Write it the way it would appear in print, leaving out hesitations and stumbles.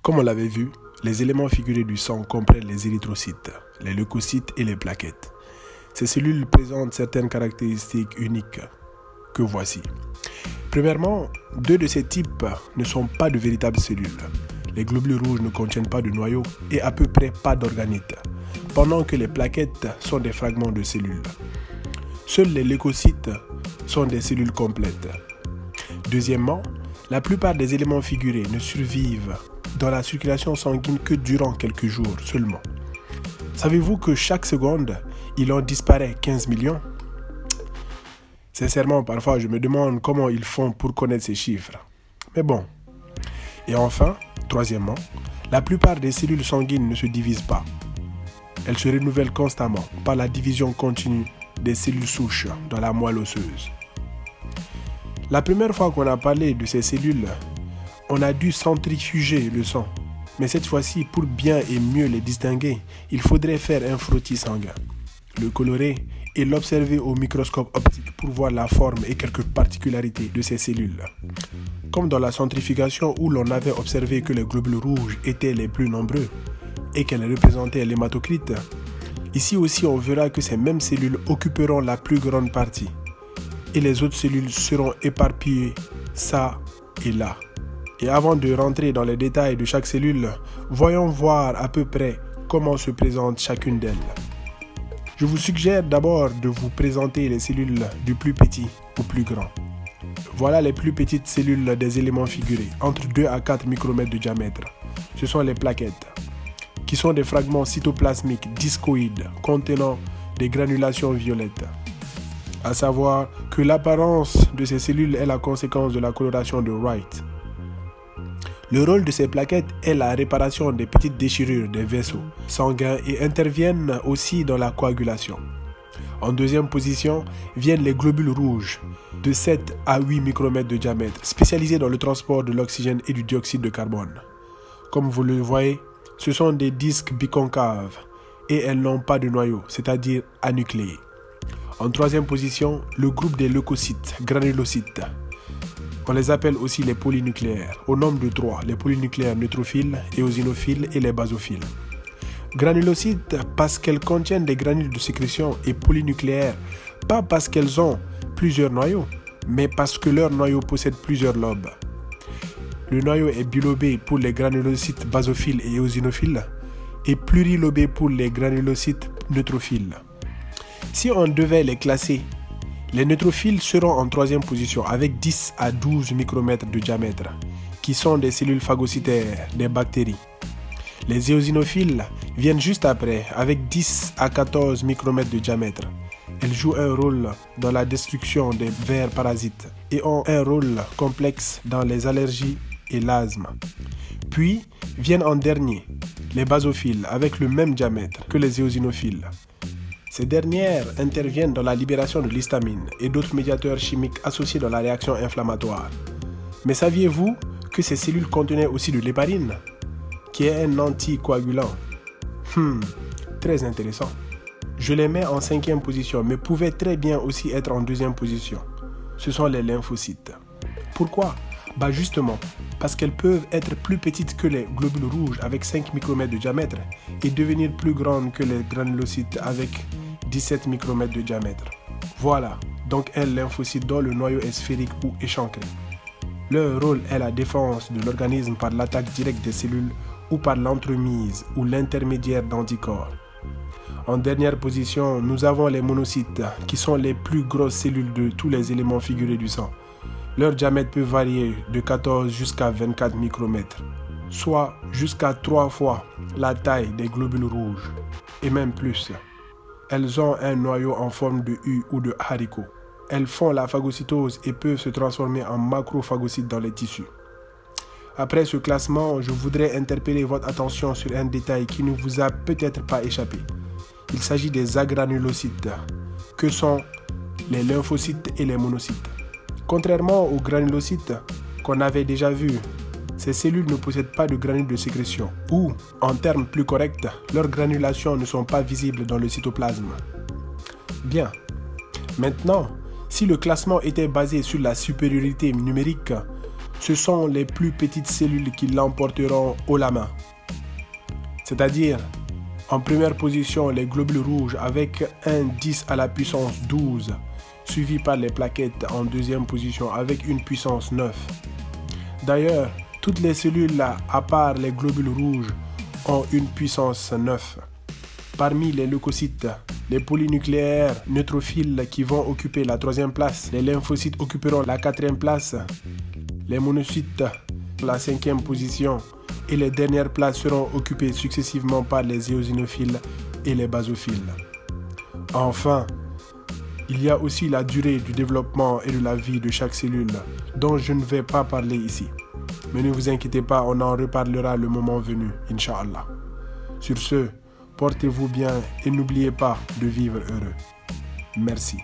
Comme on l'avait vu, les éléments figurés du sang comprennent les érythrocytes, les leucocytes et les plaquettes. Ces cellules présentent certaines caractéristiques uniques que voici. Premièrement, deux de ces types ne sont pas de véritables cellules. Les globules rouges ne contiennent pas de noyau et à peu près pas d'organites, pendant que les plaquettes sont des fragments de cellules. Seuls les leucocytes sont des cellules complètes. Deuxièmement, la plupart des éléments figurés ne survivent dans la circulation sanguine que durant quelques jours seulement. Savez-vous que chaque seconde, il en disparaît 15 millions? Sincèrement, parfois, je me demande comment ils font pour connaître ces chiffres. Mais bon. Et enfin, troisièmement, la plupart des cellules sanguines ne se divisent pas. Elles se renouvellent constamment par la division continue des cellules souches dans la moelle osseuse. La première fois qu'on a parlé de ces cellules, on a dû centrifuger le sang. Mais cette fois-ci, pour bien et mieux les distinguer, il faudrait faire un frottis sanguin, le colorer et l'observer au microscope optique pour voir la forme et quelques particularités de ces cellules. Comme dans la centrifugation où l'on avait observé que les globules rouges étaient les plus nombreux et qu'elles représentaient l'hématocrite, ici aussi on verra que ces mêmes cellules occuperont la plus grande partie et les autres cellules seront éparpillées ça et là. Et avant de rentrer dans les détails de chaque cellule, voyons voir à peu près comment se présente chacune d'elles. Je vous suggère d'abord de vous présenter les cellules du plus petit au plus grand. Voilà les plus petites cellules des éléments figurés, entre 2 à 4 micromètres de diamètre. Ce sont les plaquettes, qui sont des fragments cytoplasmiques discoïdes contenant des granulations violettes. À savoir que l'apparence de ces cellules est la conséquence de la coloration de Wright. Le rôle de ces plaquettes est la réparation des petites déchirures des vaisseaux sanguins et interviennent aussi dans la coagulation. En deuxième position viennent les globules rouges de 7 à 8 micromètres de diamètre, spécialisés dans le transport de l'oxygène et du dioxyde de carbone. Comme vous le voyez, ce sont des disques biconcaves et elles n'ont pas de noyau, c'est-à-dire anucléés. En troisième position, le groupe des leucocytes, granulocytes. On les appelle aussi les polynucléaires, au nombre de 3, les polynucléaires neutrophiles, éosinophiles et les basophiles. Granulocytes parce qu'elles contiennent des granules de sécrétion et polynucléaires, pas parce qu'elles ont plusieurs noyaux, mais parce que leur noyau possède plusieurs lobes. Le noyau est bilobé pour les granulocytes basophiles et éosinophiles et plurilobé pour les granulocytes neutrophiles. Si on devait les classer, les neutrophiles seront en troisième position avec 10 à 12 micromètres de diamètre, qui sont des cellules phagocytaires, des bactéries. Les éosinophiles viennent juste après avec 10 à 14 micromètres de diamètre. Elles jouent un rôle dans la destruction des vers parasites et ont un rôle complexe dans les allergies et l'asthme. Puis viennent en dernier les basophiles avec le même diamètre que les éosinophiles. Ces dernières interviennent dans la libération de l'histamine et d'autres médiateurs chimiques associés dans la réaction inflammatoire. Mais saviez-vous que ces cellules contenaient aussi de l'héparine, qui est un anticoagulant? Très intéressant. Je les mets en cinquième position, mais pouvaient très bien aussi être en deuxième position. Ce sont les lymphocytes. Pourquoi? Justement, parce qu'elles peuvent être plus petites que les globules rouges avec 5 micromètres de diamètre et devenir plus grandes que les granulocytes avec 17 micromètres de diamètre. Voilà, donc un lymphocyte dont le noyau est sphérique ou échancré. Leur rôle est la défense de l'organisme par l'attaque directe des cellules ou par l'entremise ou l'intermédiaire d'anticorps. En dernière position, nous avons les monocytes, qui sont les plus grosses cellules de tous les éléments figurés du sang. Leur diamètre peut varier de 14 jusqu'à 24 micromètres, soit jusqu'à 3 fois la taille des globules rouges, et même plus. Elles ont un noyau en forme de U ou de haricot. Elles font la phagocytose et peuvent se transformer en macrophagocytes dans les tissus. Après ce classement, je voudrais interpeller votre attention sur un détail qui ne vous a peut-être pas échappé. Il s'agit des agranulocytes, que sont les lymphocytes et les monocytes. Contrairement aux granulocytes qu'on avait déjà vus, ces cellules ne possèdent pas de granules de sécrétion ou, en termes plus corrects, leurs granulations ne sont pas visibles dans le cytoplasme. Bien. Maintenant, si le classement était basé sur la supériorité numérique, ce sont les plus petites cellules qui l'emporteront haut la main. C'est-à-dire, en première position, les globules rouges avec un 10 à la puissance 12, suivi par les plaquettes en deuxième position avec une puissance 9. D'ailleurs, toutes les cellules, à part les globules rouges, ont une puissance 9. Parmi les leucocytes, les polynucléaires neutrophiles qui vont occuper la 3e place, les lymphocytes occuperont la 4e place, les monocytes la 5e position et les dernières places seront occupées successivement par les éosinophiles et les basophiles. Enfin, il y a aussi la durée du développement et de la vie de chaque cellule, dont je ne vais pas parler ici. Mais ne vous inquiétez pas, on en reparlera le moment venu, Inch'Allah. Sur ce, portez-vous bien et n'oubliez pas de vivre heureux. Merci.